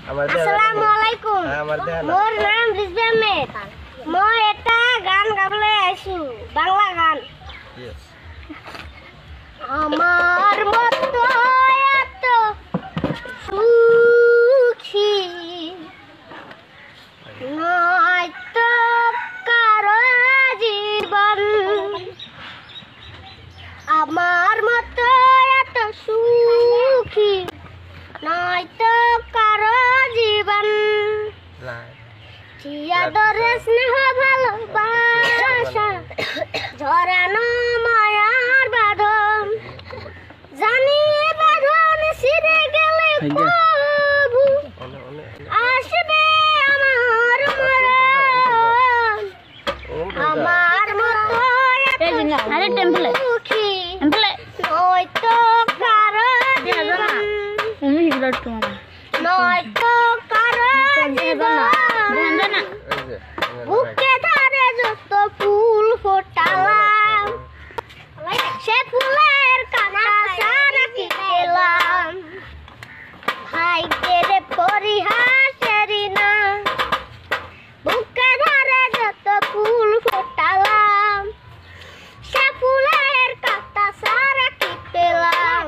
আসসালামু আলাইকুম। মোর নাম রিজভি আহমেদ। মই এটা গান গাবলে আইছি, বাংলা গান। আমার মতো এত সুখী নয়তো কারো জীবন, আমার মতো এত সুখী নয়তো কারো জীবন। চিয়াদরে স্নেহ ভালোবাসা ঝরানো মায়ার বাঁধন, জানি বাঁধন ছিঁড়ে গেলে প্রভু আসবে আমার মরণ। আমার মতো এত সুখী নয়তো কারো জীবন, নয়তো কারো জীবন। বুকে ধরে যত ফুল ফোটালাম, সে ফুলের কাঁটা সারা কি পেলাম। ভাগ্যের পরিহাসেরই না, বুকে ধরে যত ফুল ফোটালাম, সে ফুলের কাঁটা সারা কি পেলাম।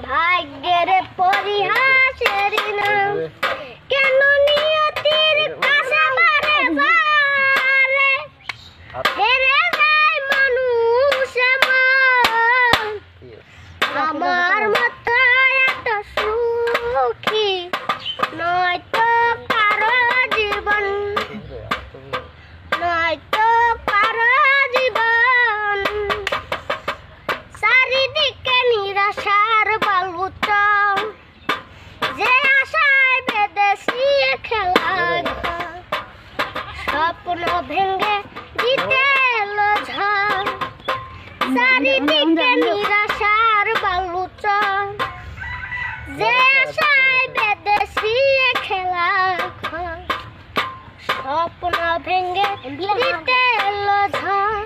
ভাগ্যের পরিহাসেরই না, কেন নিয়তির কাছে বারে বারে হেরে যায় মানুষ এমন। আমার মতো এত সুখী নয়তো কারো জীবন, নয়তো কারো জীবন। চারিদিকে নিরাশার বালুত, যে আশায় বেদেশি খেলা স্বপ্ন ভেঙে দিতে এলো ঝড়। চারিদিকে নিরাশার বালুত, যে আশায় বেদেশি খেলা স্বপ্ন ভেঙে দিতে এলো ঝড়।